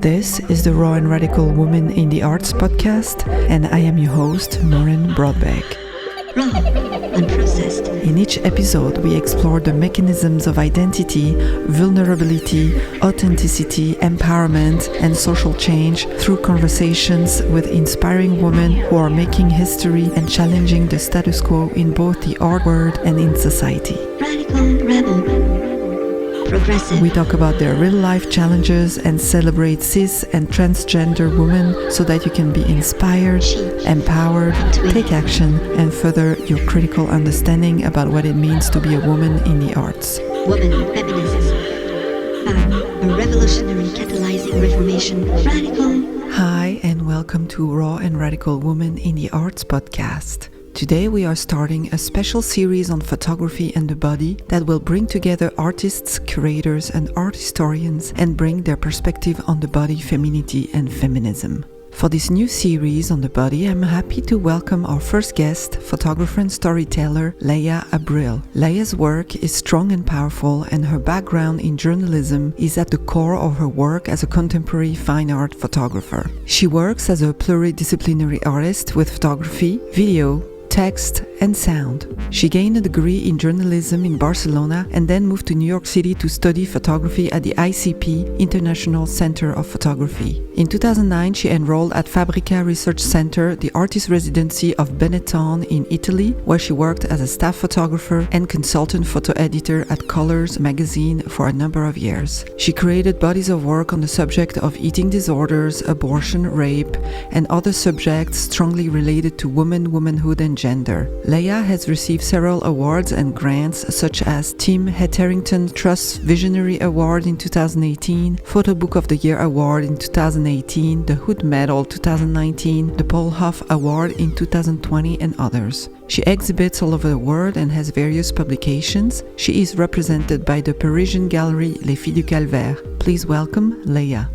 This is the Raw and Radical Woman in the Arts podcast, and I am your host, Maureen Broadbeck. Raw, unprocessed. In each episode, we explore the mechanisms of identity, vulnerability, authenticity, empowerment, and social change through conversations with inspiring women who are making history and challenging the status quo in both the art world and in society. Radical rebel. Progressive. We talk about their real-life challenges and celebrate cis and transgender women so that you can be inspired, empowered, take action, and further your critical understanding about what it means to be a woman in the arts. Woman feminism. A revolutionary catalyzing reformation. Radical. Hi, and welcome to Raw and Radical Woman in the Arts podcast. Today we are starting a special series on photography and the body that will bring together artists, curators, and art historians and bring their perspective on the body, femininity, and feminism. For this new series on the body, I'm happy to welcome our first guest, photographer and storyteller Laia Abril. Laia's work is strong and powerful, and her background in journalism is at the core of her work as a contemporary fine art photographer. She works as a pluridisciplinary artist with photography, video, text, and sound. She gained a degree in journalism in Barcelona and then moved to New York City to study photography at the ICP, International Center of Photography. In 2009, she enrolled at Fabrica Research Center, the artist residency of Benetton in Italy, where she worked as a staff photographer and consultant photo editor at Colors magazine for a number of years. She created bodies of work on the subject of eating disorders, abortion, rape, and other subjects strongly related to women, womanhood, and gender. Laia has received several awards and grants such as Tim Hetherington Trust's Visionary Award in 2018, Photo Book of the Year Award in 2018, the Hood Medal 2019, the Paul Hoff Award in 2020, and others. She exhibits all over the world and has various publications. She is represented by the Parisian gallery Les Filles du Calvaire. Please welcome Laia.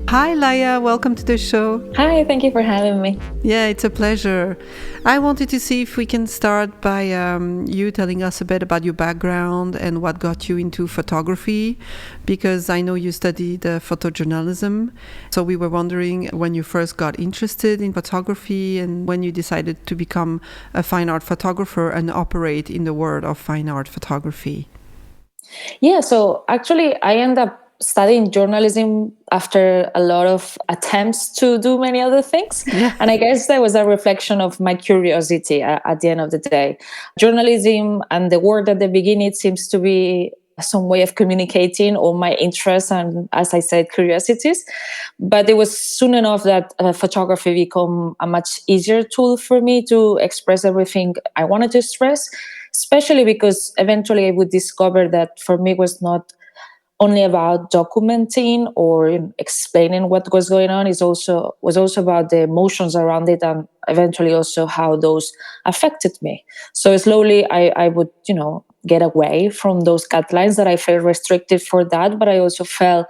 Hi Laia, welcome to the show. Hi, thank you for having me. Yeah, it's a pleasure. I wanted to see if we can start by you telling us a bit about your background and what got you into photography, because I know you studied photojournalism. So we were wondering when you first got interested in photography and when you decided to become a fine art photographer and operate in the world of fine art photography. Yeah, so actually I ended up studying journalism after a lot of attempts to do many other things. Yeah. And I guess that was a reflection of my curiosity at the end of the day. Journalism and the word at the beginning, it seems to be some way of communicating all my interests and, as I said, curiosities. But it was soon enough that photography became a much easier tool for me to express everything I wanted to express, especially because eventually I would discover that for me it was not only about documenting or explaining what was going on. It was also about the emotions around it and eventually also how those affected me. So slowly I would, get away from those guidelines that I felt restrictive for that, but I also felt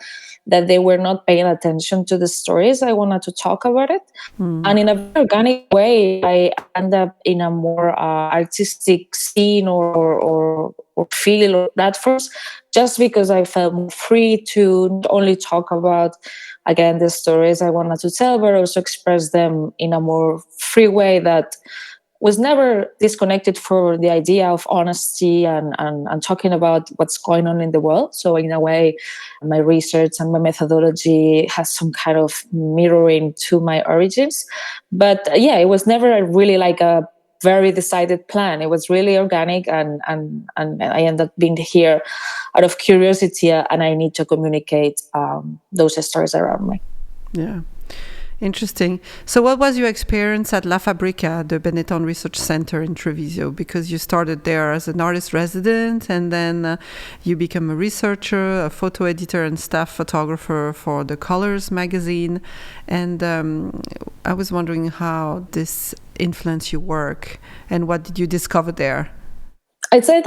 that they were not paying attention to the stories I wanted to talk about it. And in a very organic way, I end up in a more artistic scene or feel or platforms, just because I felt more free to not only talk about, again, the stories I wanted to tell, but also express them in a more free way that was never disconnected for the idea of honesty and talking about what's going on in the world. So in a way, my research and my methodology has some kind of mirroring to my origins. But yeah, it was never really like a very decided plan. It was really organic and I ended up being here out of curiosity and I need to communicate those stories around me. Yeah. Interesting. So what was your experience at La Fabrica, the Benetton Research Center in Treviso? Because you started there as an artist resident and then you become a researcher, a photo editor and staff photographer for the Colors magazine. And I was wondering how this influenced your work and what did you discover there? I'd say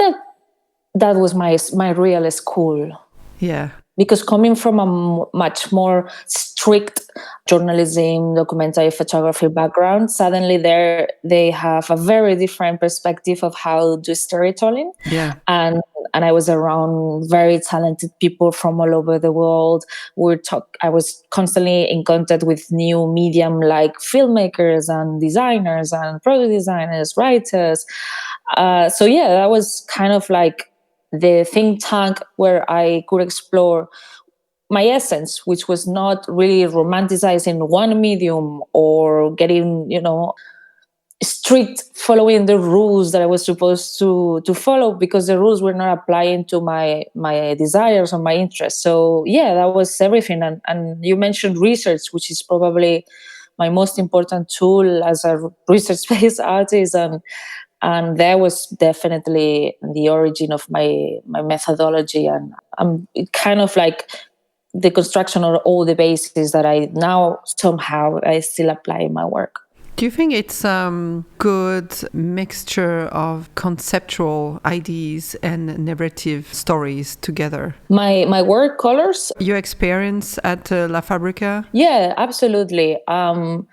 that was my real school. Yeah. Because coming from a much more strict journalism, documentary photography background, suddenly they have a very different perspective of how to do storytelling. Yeah. And I was around very talented people from all over the world. I was constantly in contact with new medium like filmmakers and designers and product designers, writers. So yeah, that was kind of like the think tank where I could explore my essence, which was not really romanticizing one medium or getting, strict following the rules that I was supposed to follow, because the rules were not applying to my desires or my interests. So yeah, that was everything. And you mentioned research, which is probably my most important tool as a research-based artist, and that was definitely the origin of my methodology, and it kind of like the construction of all the bases that I now somehow I still apply in my work. Do you think it's a good mixture of conceptual ideas and narrative stories together? My work colors? Your experience at La Fabrica? Yeah, absolutely. For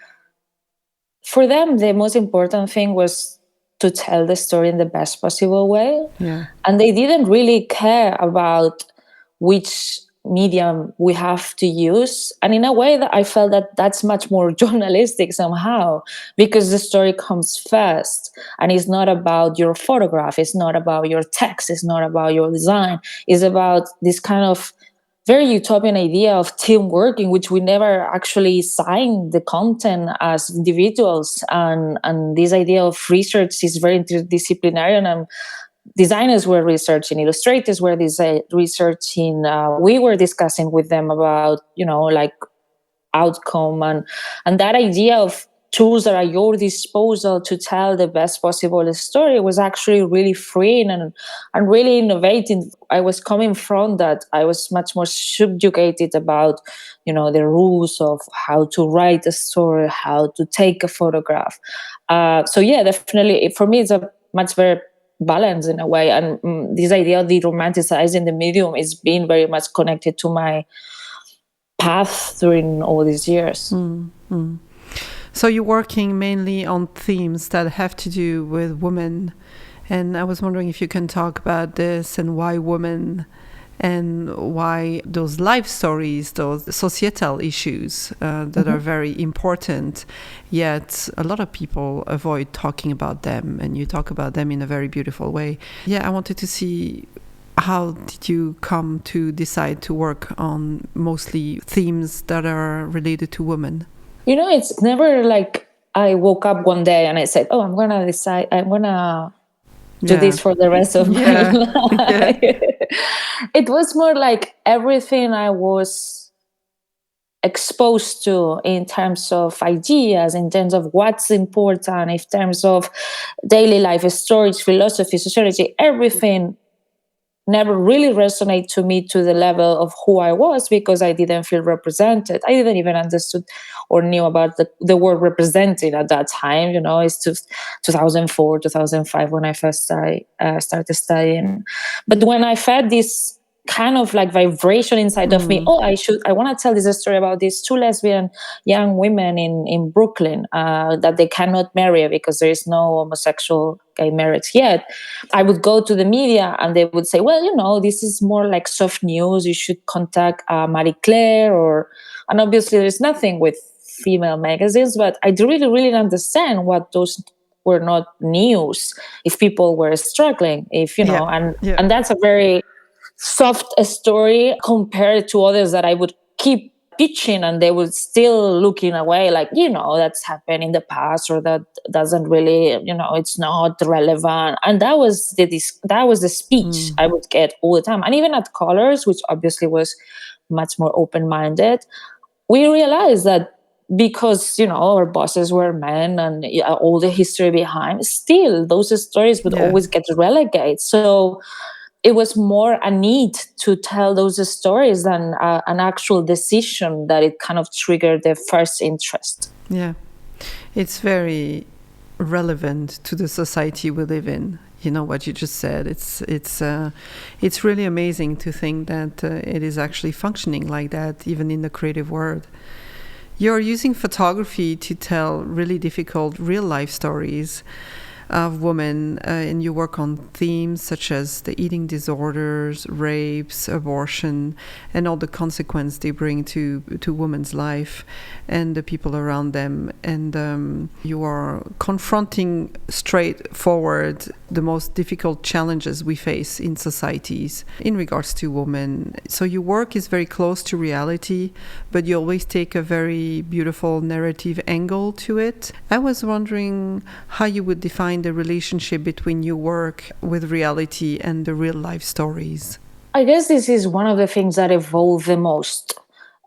them, the most important thing was to tell the story in the best possible way. Yeah. And they didn't really care about which medium we have to use. And in a way that I felt that that's much more journalistic somehow, because the story comes first, and it's not about your photograph, it's not about your text, it's not about your design, it's about this kind of very utopian idea of team working, which we never actually signed the content as individuals. And this idea of research is very interdisciplinary, and designers were researching, illustrators were researching. We were discussing with them about, like outcome, and that idea of tools that are at your disposal to tell the best possible story was actually really freeing and really innovating. I was coming from that. I was much more subjugated about, the rules of how to write a story, how to take a photograph. So yeah, definitely for me, it's a much better balance in a way. And this idea of the romanticizing the medium is being very much connected to my path during all these years. Mm-hmm. So you're working mainly on themes that have to do with women. And I was wondering if you can talk about this and why women, and why those life stories, those societal issues that are very important, yet a lot of people avoid talking about them, and you talk about them in a very beautiful way. Yeah, I wanted to see, how did you come to decide to work on mostly themes that are related to women? It's never like I woke up one day and I said, oh, I'm going to do this for the rest of my life. Yeah. It was more like everything I was exposed to in terms of ideas, in terms of what's important, in terms of daily life, storage, philosophy, sociology, everything never really resonated to me to the level of who I was, because I didn't feel represented. I didn't even understood or knew about the word represented at that time. It's 2004, 2005 when I first started studying. But when I felt this kind of like vibration inside of me, I want to tell this story about these two lesbian young women in Brooklyn that they cannot marry because there is no homosexual gay marriage yet. I would go to the media and they would say, well, this is more like soft news, you should contact Marie Claire, and obviously there's nothing with female magazines, but I really, really understand what those were not news if people were struggling, and that's a very soft story compared to others that I would keep pitching and they would still looking away like, that's happened in the past, or that doesn't really, it's not relevant. And that was the speech I would get all the time. And even at Colors, which obviously was much more open-minded, we realized that because, our bosses were men and all the history behind, still those stories would always get relegated. So it was more a need to tell those stories than an actual decision that it kind of triggered the first interest. Yeah, it's very relevant to the society we live in. What you just said. It's really amazing to think that it is actually functioning like that, even in the creative world. You're using photography to tell really difficult real life stories of women, and you work on themes such as the eating disorders, rapes, abortion, and all the consequence they bring to women's life and the people around them. And you are confronting straightforward the most difficult challenges we face in societies in regards to women. So your work is very close to reality, but you always take a very beautiful narrative angle to it. I was wondering how you would define the relationship between your work with reality and the real life stories. I guess this is one of the things that evolved the most.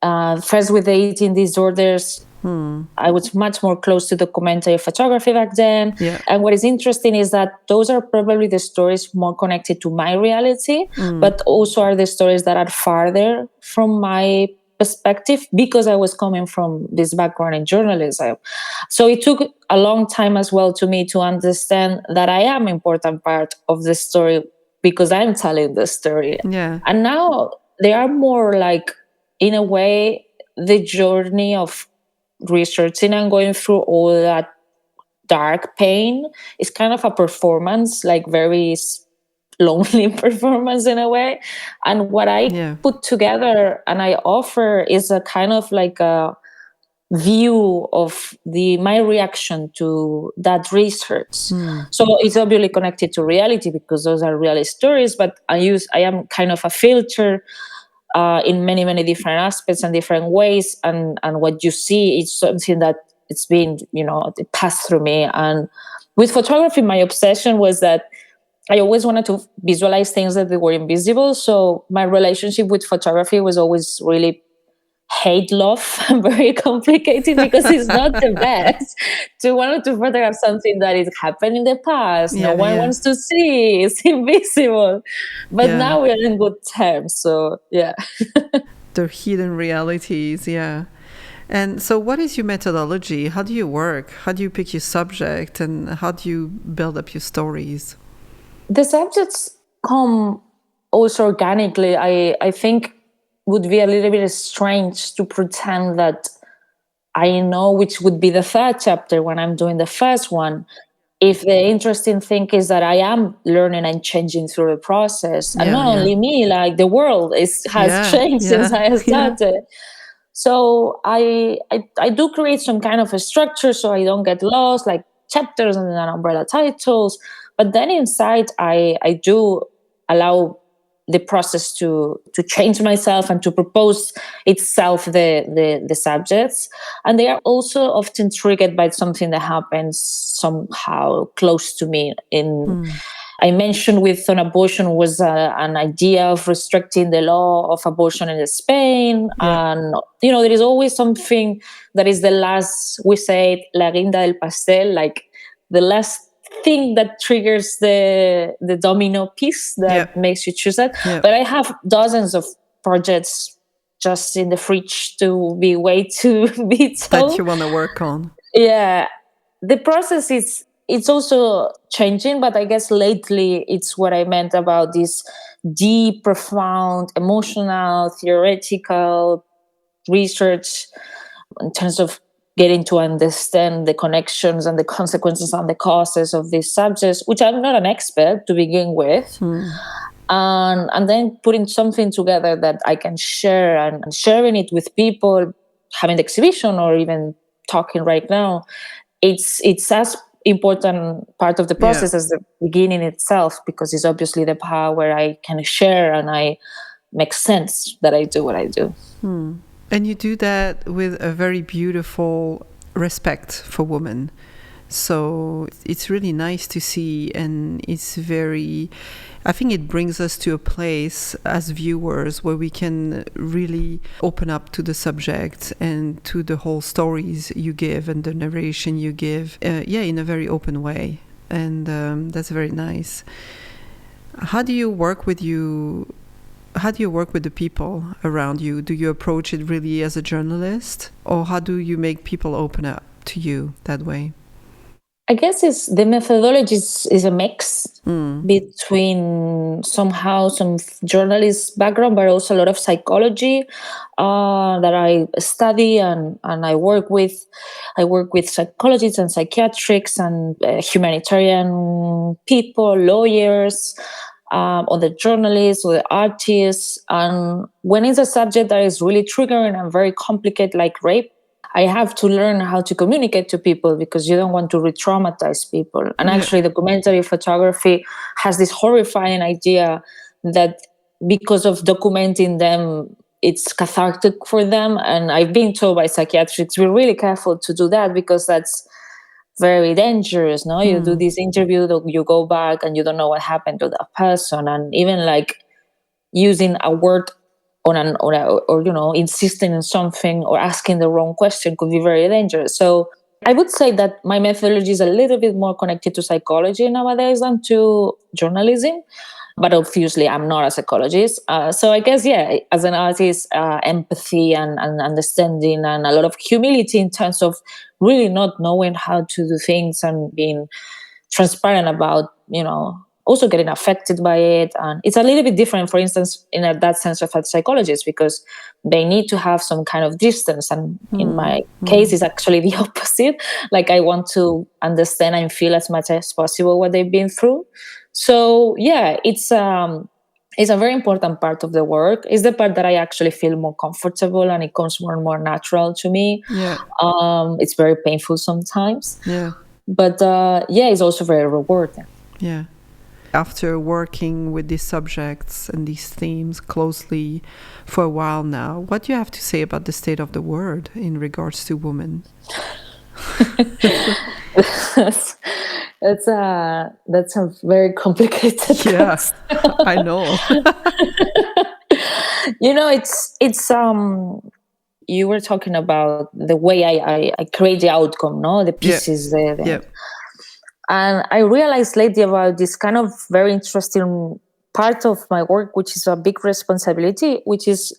First, with the eating disorders, I was much more close to documentary photography back then. Yeah. And what is interesting is that those are probably the stories more connected to my reality, but also are the stories that are farther from my perspective because I was coming from this background in journalism. So it took a long time as well to me to understand that I am an important part of the story because I'm telling the story. Yeah. And now they are more like, in a way, the journey of researching and going through all that dark pain is kind of a performance, like very lonely performance in a way. And what I put together and I offer is a kind of like a view of my reaction to that research. So it's obviously connected to reality because those are real stories, but I am kind of a filter in many, many different aspects and different ways. And what you see is something that it's been, it passed through me. And with photography, my obsession was that I always wanted to visualize things that they were invisible. So my relationship with photography was always really hate love and very complicated because it's not the best to want to photograph something that is happened in the past. No one wants to see, it's invisible. But now we're in good terms. So The hidden realities, And so what is your methodology? How do you work? How do you pick your subject? And how do you build up your stories? The subjects come also organically. I think would be a little bit strange to pretend that I know which would be the third chapter when I'm doing the first one. If the interesting thing is that I am learning and changing through the process, and not only me, like the world has changed since I started. So I do create some kind of a structure so I don't get lost, like chapters and then umbrella titles. But then inside, I do allow the process to change myself and to propose itself the subjects. And they are also often triggered by something that happens somehow close to me. I mentioned with on abortion was an idea of restricting the law of abortion in Spain. And, there is always something that is the last, we say, la guinda del pastel, like the last thing that triggers the domino piece that makes you choose that. But I have dozens of projects just in the fridge to be wait to be told. That you want to work on. Yeah. The process it's also changing, but I guess lately it's what I meant about this deep, profound, emotional, theoretical research in terms of getting to understand the connections and the consequences and the causes of these subjects, which I'm not an expert to begin with. And then putting something together that I can share and sharing it with people, having the exhibition or even talking right now, it's as important part of the process as the beginning itself, because it's obviously the part where I can share and I make sense that I do what I do. And you do that with a very beautiful respect for women. So it's really nice to see, and I think it brings us to a place as viewers where we can really open up to the subject and to the whole stories you give and the narration you give, in a very open way. And that's very nice. How do you work with the people around you? Do you approach it really as a journalist, or how do you make people open up to you that way? I guess the methodology is a mix between somehow some journalist background, but also a lot of psychology that I study and I work with. I work with psychologists and psychiatrists and humanitarian people, lawyers, other journalists, or the artists. And when it's a subject that is really triggering and very complicated, like rape, I have to learn how to communicate to people because you don't want to re-traumatize people. And actually, documentary photography has this horrifying idea that because of documenting them, it's cathartic for them. And I've been told by psychiatrists, be really careful to do that because that's very dangerous. No, you do this interview, you go back and you don't know what happened to that person. And even like using a word or insisting on something or asking the wrong question could be very dangerous. So I would say that my methodology is a little bit more connected to psychology nowadays than to journalism. But obviously, I'm not a psychologist. So I guess, as an artist, empathy and understanding and a lot of humility in terms of really not knowing how to do things and being transparent about, also getting affected by it. And it's a little bit different, for instance, in that sense of a psychologist, because they need to have some kind of distance. And in my case, it's actually the opposite. Like I want to understand and feel as much as possible what they've been through. So it's a very important part of the work. It's the part that I actually feel more comfortable and it comes more and more natural to me. Yeah. It's very painful sometimes. Yeah. But it's also very rewarding. Yeah. After working with these subjects and these themes closely for a while now, what do you have to say about the state of the world in regards to women? That's a very complicated question. I know. It's you were talking about the way I create the outcome, no, the pieces there. Yeah. And I realized lately about this kind of very interesting part of my work, which is a big responsibility, which is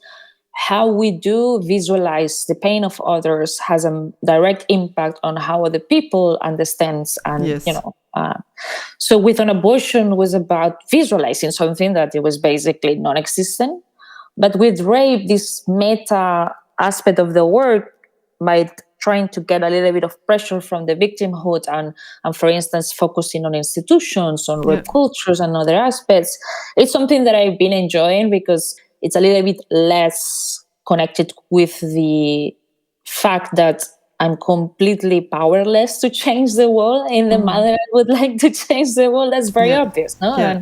how we do visualize the pain of others has a direct impact on how other people understands. And, so with an abortion was about visualizing something that it was basically non-existent. But with rape, this meta aspect of the work might trying to get a little bit of pressure from the victimhood and for instance, focusing on institutions, on rape cultures and other aspects. It's something that I've been enjoying because it's a little bit less connected with the fact that I'm completely powerless to change the world in the manner I would like to change the world. That's very obvious, no?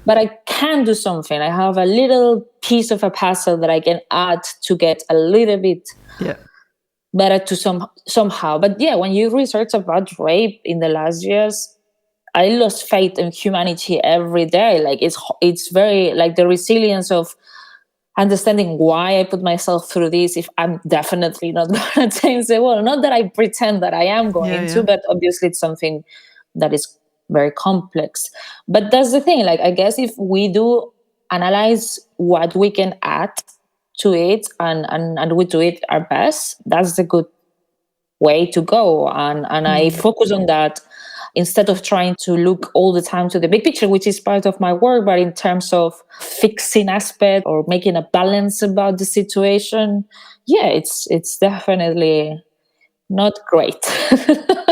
But I can do something. I have a little piece of a puzzle that I can add to get a little bit better to somehow. But when you research about rape in the last years, I lost faith in humanity every day. Like it's very like the resilience of understanding why I put myself through this if I'm definitely not going to change the world. Not that I pretend that I am going to, but obviously it's something that is very complex. But that's the thing. Like I guess if we do analyze what we can add to it and we do it our best, that's the good way to go. And I focus on that instead of trying to look all the time to the big picture, which is part of my work, but in terms of fixing aspect or making a balance about the situation, it's definitely not great.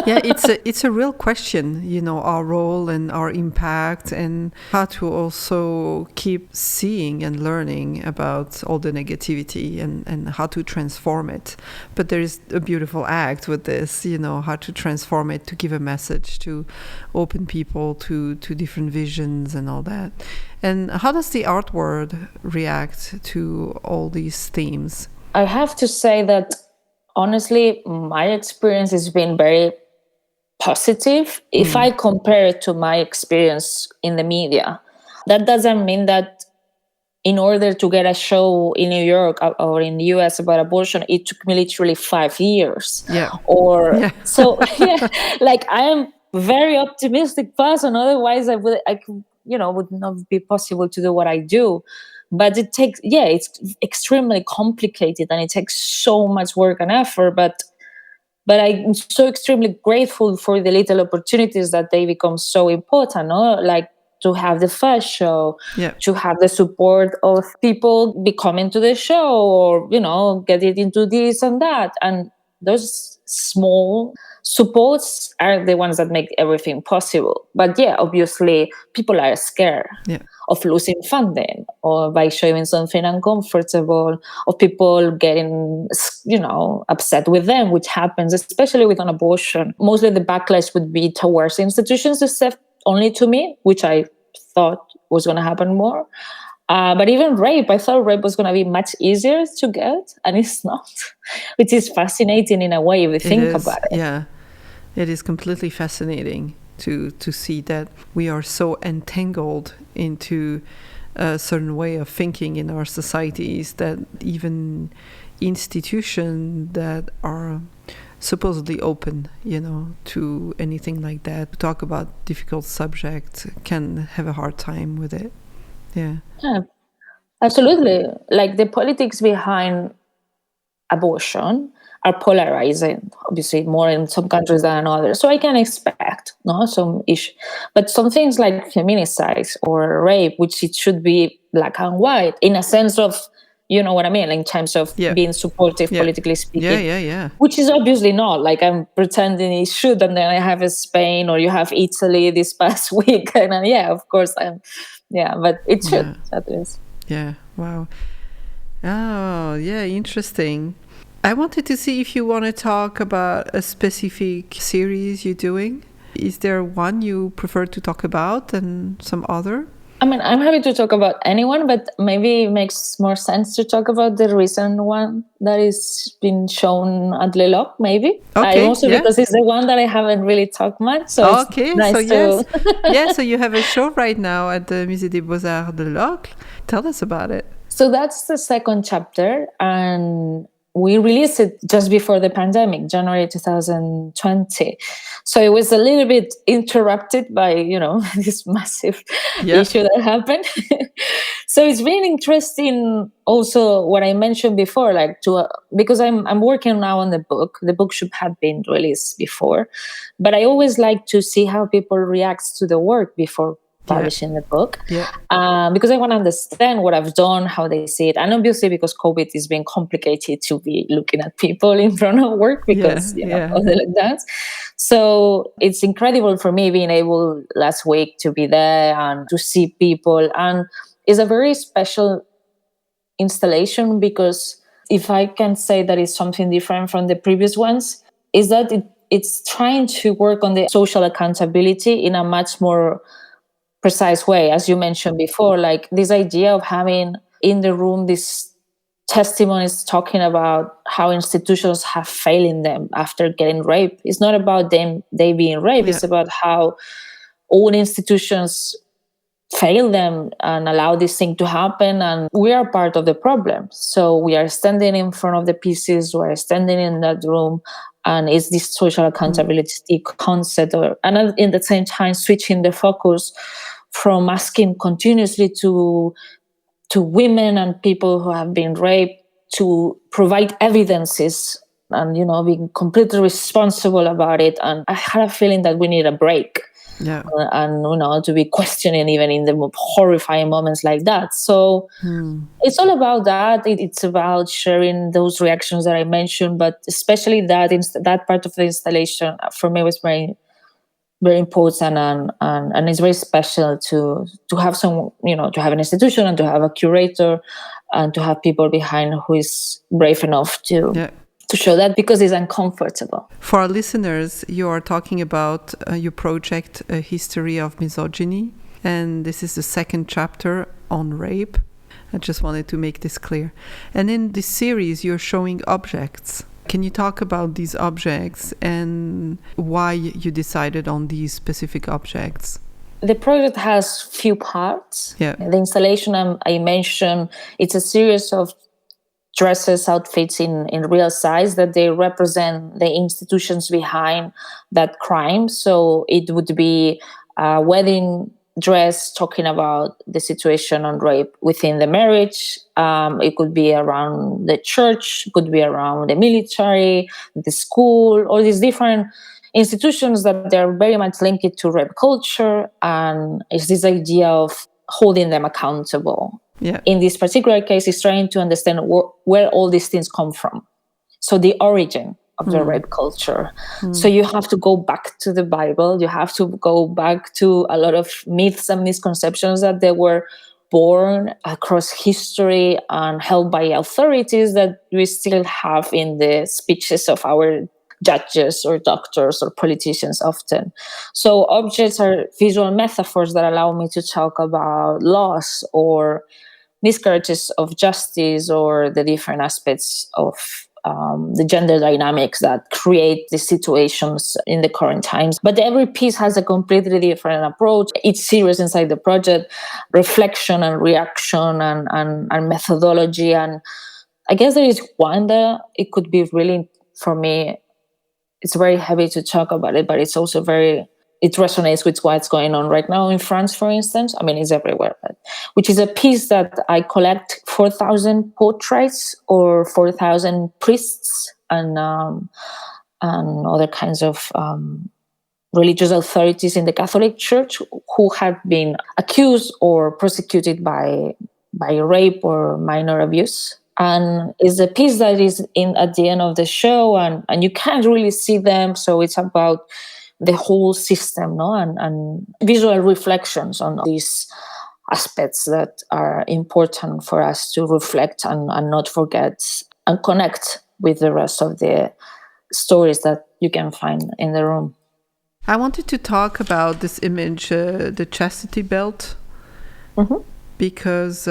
It's a real question, our role and our impact and how to also keep seeing and learning about all the negativity and how to transform it. But there is a beautiful act with this, how to transform it, to give a message, to open people to different visions and all that. And how does the art world react to all these themes? I have to say that honestly, my experience has been very positive. If I compare it to my experience in the media, that doesn't mean that in order to get a show in New York or in the US about abortion, it took me literally 5 years. So like I am a very optimistic person. Otherwise, would not be possible to do what I do. But it takes, it's extremely complicated and it takes so much work and effort. But But I'm so extremely grateful for the little opportunities that they become so important, no? Like to have the first show, Yeah. to have the support of people be coming to the show, or, get it into this and that. And those small supports are the ones that make everything possible. But yeah, obviously people are scared Yeah. of losing funding, or by showing something uncomfortable, of people getting, upset with them, which happens, especially with an abortion. Mostly the backlash would be towards institutions, except only to me, which I thought was going to happen more. But even rape, I thought rape was going to be much easier to get, and it's not, which is fascinating in a way if you think about it. Yeah, it is completely fascinating to see that we are so entangled into a certain way of thinking in our societies that even institutions that are supposedly open, to anything like that, talk about difficult subjects, can have a hard time with it. Yeah. Yeah, absolutely. Like the politics behind abortion are polarizing, obviously more in some countries than in others. So I can expect some issue. But some things like feminicide or rape, which it should be black and white in a sense of, you know what I mean, in terms of being supportive, politically speaking. Yeah. Which is obviously not. Like I'm pretending it should, and then I have a Spain, or you have Italy this past week, and of course but it should at least. Yeah. Wow. Oh, yeah, interesting. I wanted to see if you want to talk about a specific series you're doing. Is there one you prefer to talk about than some other? I mean, I'm happy to talk about anyone, but maybe it makes more sense to talk about the recent one that is been shown at Le Loc, maybe. Okay, also because it's the one that I haven't really talked much, so it's nice so yes. to... So you have a show right now at the Musée des Beaux-Arts de Locle. Tell us about it. So that's the second chapter, and we released it just before the pandemic, January 2020. So it was a little bit interrupted by, this massive issue that happened. So it's been interesting also what I mentioned before, like because I'm working now on the book. The book should have been released before, but I always like to see how people react to the work before publishing the book, because I want to understand what I've done, how they see it, and obviously because COVID is being complicated to be looking at people in front of work because of the lockdowns. So it's incredible for me being able last week to be there and to see people, and it's a very special installation because if I can say that it's something different from the previous ones, is that it's trying to work on the social accountability in a much more precise way, as you mentioned before, like this idea of having in the room these testimonies talking about how institutions have failing them after getting raped. It's not about they being raped, it's about how all institutions fail them and allow this thing to happen, and we are part of the problem. So we are standing in front of the pieces, we are standing in that room, and it's this social accountability concept, and in the same time switching the focus from asking continuously to women and people who have been raped to provide evidences and being completely responsible about it. And I had a feeling that we need a break. And to be questioning even in the horrifying moments like that. So it's all about that. It's about sharing those reactions that I mentioned, but especially that part of the installation for me was very, very important, and it's very special to have some, to have an institution and to have a curator and to have people behind who is brave enough to show that, because it's uncomfortable. For our listeners, you are talking about your project, A History of Misogyny, and this is the second chapter on rape. I just wanted to make this clear. And in this series, you're showing objects. Can you talk about these objects and why you decided on these specific objects? The project has few parts. The installation I mentioned, it's a series of dresses, outfits in real size that they represent the institutions behind that crime. So it would be wedding dress talking about the situation on rape within the marriage. It could be around the church, it could be around the military, the school, all these different institutions that they're very much linked to rape culture. And it's this idea of holding them accountable. Yeah. In this particular case, is trying to understand where all these things come from. So the origin of the rape culture. So you have to go back to the Bible. You have to go back to a lot of myths and misconceptions that they were born across history and held by authorities that we still have in the speeches of our judges or doctors or politicians often. So objects are visual metaphors that allow me to talk about loss or miscarriages of justice or the different aspects of the gender dynamics that create the situations in the current times. But every piece has a completely different approach. Each series inside the project, reflection and reaction and methodology. And I guess there is one that it could be really, for me, it's very heavy to talk about it, but it's also it resonates with what's going on right now in France, for instance. I mean, it's everywhere, which is a piece that I collect 4,000 portraits or 4,000 priests and other kinds of religious authorities in the Catholic Church who had been accused or prosecuted by rape or minor abuse. And it's a piece that is at the end of the show, and you can't really see them. So it's about the whole system, no, and visual reflections on these aspects that are important for us to reflect and not forget and connect with the rest of the stories that you can find in the room. I wanted to talk about this image, the chastity belt, because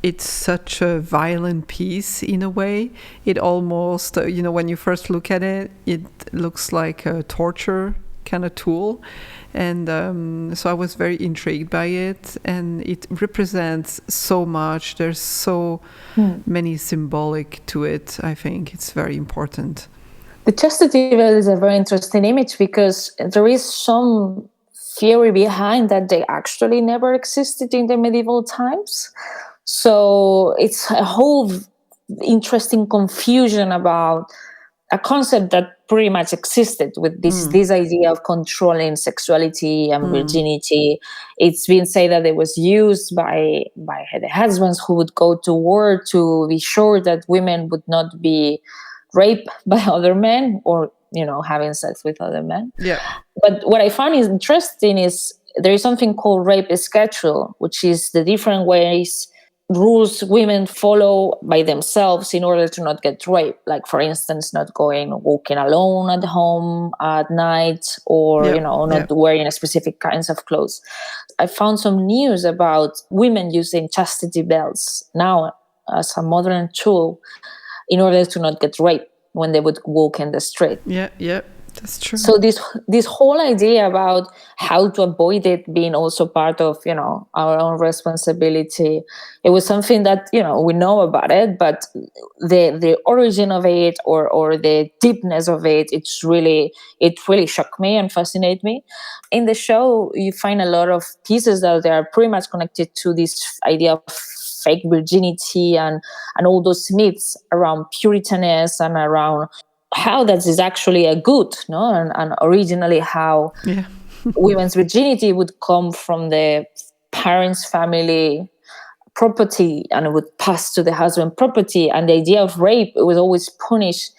it's such a violent piece in a way. It almost, when you first look at it, it looks like a torture kind of tool. And so I was very intrigued by it. And it represents so much. There's so many symbolic to it. I think it's very important. The chastity belt is a very interesting image because there is some theory behind that they actually never existed in the medieval times. So it's a whole interesting confusion about a concept that pretty much existed with this idea of controlling sexuality and virginity. It's been said that it was used by the husbands who would go to war to be sure that women would not be raped by other men or, having sex with other men. Yeah. But what I find is interesting is there is something called rape schedule, which is the different rules women follow by themselves in order to not get raped. Like, for instance, not walking alone at home at night or, not wearing a specific kinds of clothes. I found some news about women using chastity belts now as a modern tool in order to not get raped when they would walk in the street. Yeah. That's true. So this whole idea about how to avoid it being also part of, our own responsibility, it was something that, we know about it, but the origin of it or the deepness of it, it really shocked me and fascinated me. In the show, you find a lot of pieces that are pretty much connected to this idea of fake virginity and all those myths around Puritanism and around how that is actually a good, no? And originally how women's virginity would come from the parents' family property and it would pass to the husband property. And the idea of rape, it was always punished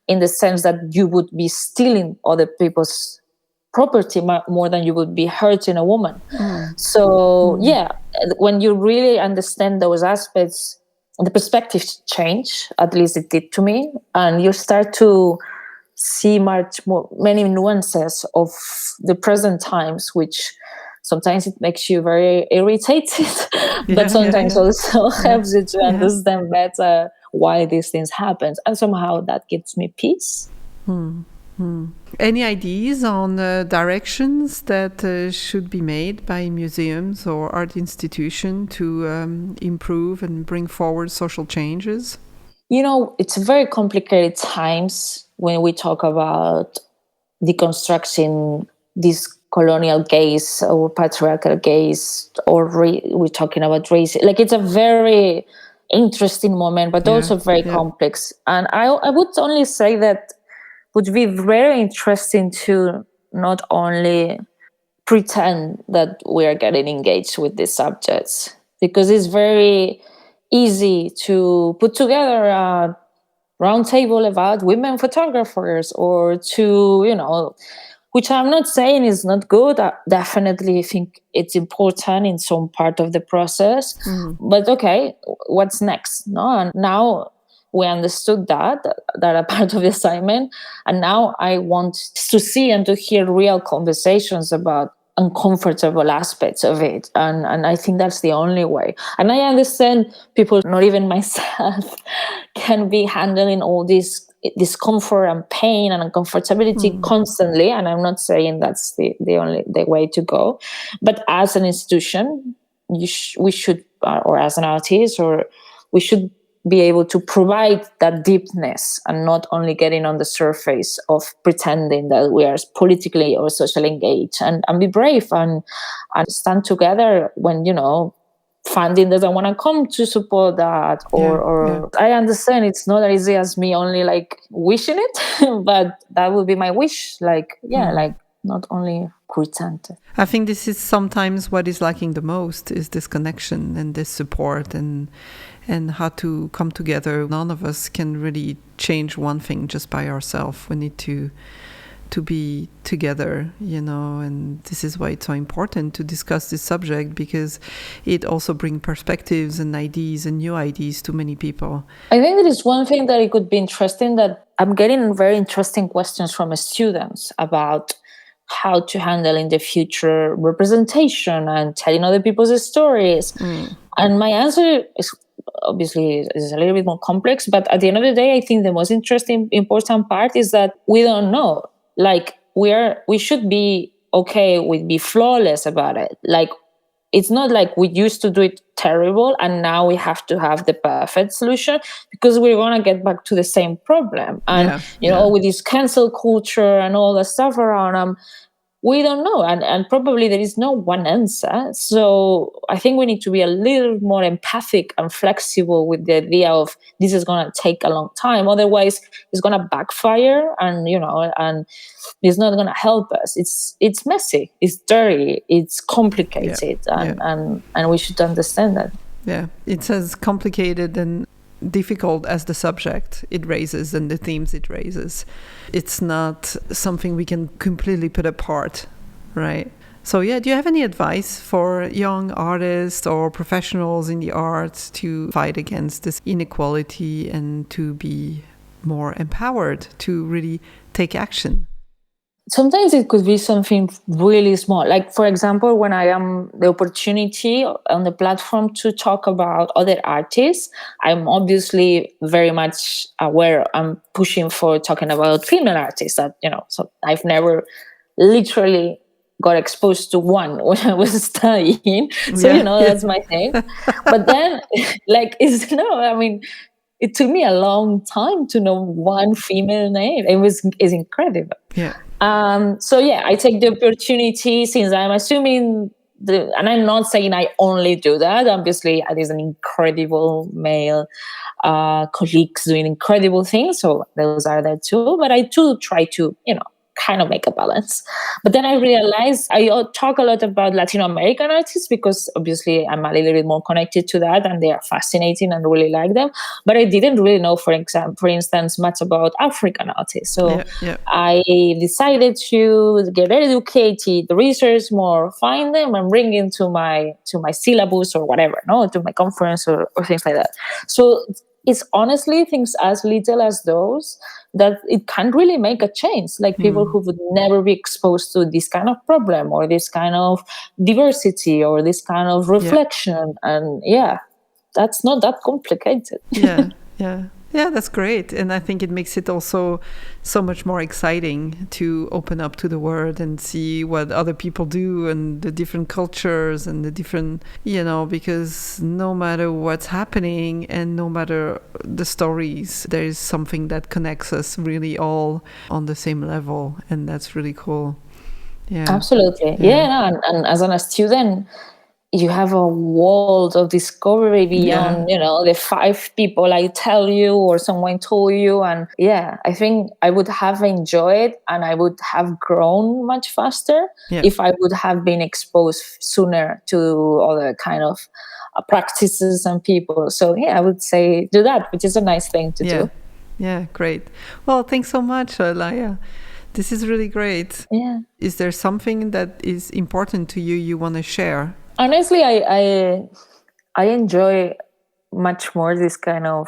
in the sense that you would be stealing other people's property more than you would be hurting a woman. So, when you really understand those aspects, the perspective change, at least it did to me, and you start to see many nuances of the present times, which sometimes it makes you very irritated, but sometimes also helps you to understand better why these things happen, and somehow that gives me peace. Any ideas on directions that should be made by museums or art institutions to improve and bring forward social changes? It's very complicated times when we talk about deconstructing these colonial gaze or patriarchal gaze, or we're talking about race. Like, it's a very interesting moment, but also very complex. And I would only say that would be very interesting to not only pretend that we are getting engaged with these subjects, because it's very easy to put together a roundtable about women photographers, or to, which I'm not saying is not good. I definitely think it's important in some part of the process. But okay, what's next? No, and now we understood that a part of the assignment, and now I want to see and to hear real conversations about uncomfortable aspects of it, and I think that's the only way. And I understand people, not even myself, can be handling all this discomfort and pain and uncomfortability constantly, and I'm not saying that's the way to go. But as an institution, we should, or as an artist, or we should be able to provide that deepness, and not only getting on the surface of pretending that we are politically or socially engaged, and be brave and stand together when, funding doesn't want to come to support that, or I understand it's not as easy as me only like wishing it, but that would be my wish. Like, like not only pretend. I think this is sometimes what is lacking the most, is this connection and this support, and how to come together. None of us can really change one thing just by ourselves. We need to be together, and this is why it's so important to discuss this subject, because it also brings perspectives and ideas and new ideas to many people. I think there is one thing that it could be interesting, that I'm getting very interesting questions from students about how to handle in the future representation and telling other people's stories. And my answer is obviously is a little bit more complex, but at the end of the day, I think the most interesting, important part is that we don't know. Like, we should be okay with be flawless about it. Like, it's not like we used to do it terrible and now we have to have the perfect solution, because we're going to get back to the same problem. And, with this cancel culture and all the stuff around we don't know. And probably there is no one answer. So I think we need to be a little more empathic and flexible with the idea of this is going to take a long time. Otherwise, it's going to backfire, and, and it's not going to help us. It's messy, it's dirty, it's complicated, and we should understand that. Yeah, it's as complicated and difficult as the subject it raises and the themes it raises. It's not something we can completely put apart, right? So do you have any advice for young artists or professionals in the arts to fight against this inequality and to be more empowered to really take action? Sometimes it could be something really small. Like, for example, when I am the opportunity on the platform to talk about other artists, I'm obviously very much aware. I'm pushing for talking about female artists that, so I've never literally got exposed to one when I was studying. So, that's my thing. But then, it took me a long time to know one female name. It's incredible. Yeah. I take the opportunity, since I'm assuming and I'm not saying I only do that. Obviously, there's an incredible male colleagues doing incredible things, so those are there too. But I do try to, kind of make a balance. But then I realized I talk a lot about Latin American artists, because obviously I'm a little bit more connected to that, and they are fascinating and really like them. But I didn't really know, for instance, much about African artists. So I decided to get educated, research more, find them, and bring into my syllabus or whatever, to my conference or things like that. So it's honestly things as little as those that it can really make a change. Like people who would never be exposed to this kind of problem or this kind of diversity or this kind of reflection. And that's not that complicated. Yeah, that's great. And I think it makes it also so much more exciting to open up to the world and see what other people do and the different cultures and the different, because no matter what's happening and no matter the stories, there is something that connects us really all on the same level. And that's really cool. Yeah. Absolutely. Yeah. And as a student, you have a world of discovery beyond, the 5 people I tell you or someone told you. And I think I would have enjoyed and I would have grown much faster if I would have been exposed sooner to other kind of practices and people. So I would say do that, which is a nice thing to do. Yeah, great. Well, thanks so much, Laia. This is really great. Yeah. Is there something that is important to you want to share? Honestly, I enjoy much more this kind of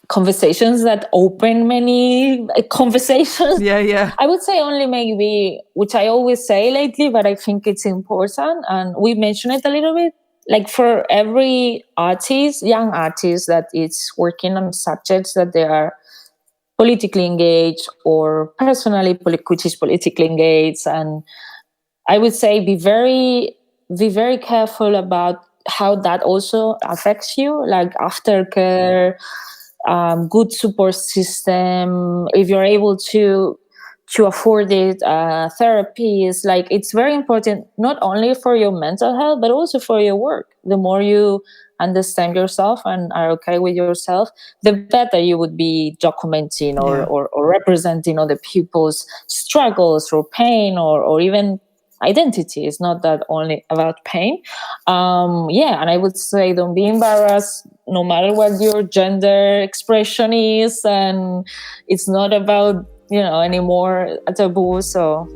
conversations that open many conversations. Yeah. I would say only maybe, which I always say lately, but I think it's important, and we mentioned it a little bit, like for every artist, young artist that is working on subjects that they are politically engaged or personally which is politically engaged, and I would say be very careful about how that also affects you, like aftercare, good support system. If you're able to afford it, therapies, like it's very important not only for your mental health but also for your work. The more you understand yourself and are okay with yourself, the better you would be documenting or representing other people's struggles or pain or even identity. Is not that only about pain. And I would say don't be embarrassed no matter what your gender expression is, and it's not about anymore a taboo. So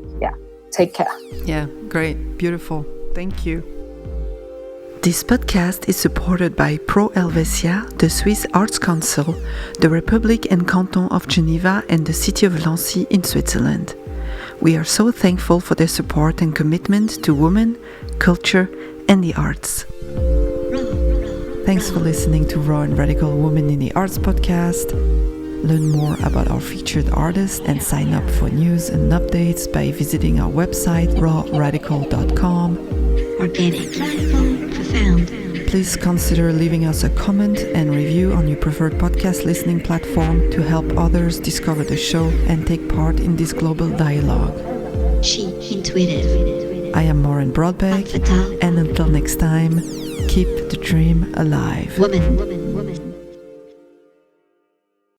take care. Yeah, great, beautiful, thank you. This podcast is supported by Pro Helvetia, the Swiss Arts Council, the Republic and Canton of Geneva, and the city of Nancy in Switzerland. We are so thankful for their support and commitment to women, culture, and the arts. Thanks for listening to Raw and Radical Women in the Arts podcast. Learn more about our featured artists and sign up for news and updates by visiting our website rawradical.com. Organic, radical, profound. Please consider leaving us a comment and review on your preferred podcast listening platform to help others discover the show and take part in this global dialogue. She, intuitive. I am Maureen Broadbeck, and until next time, keep the dream alive. Woman.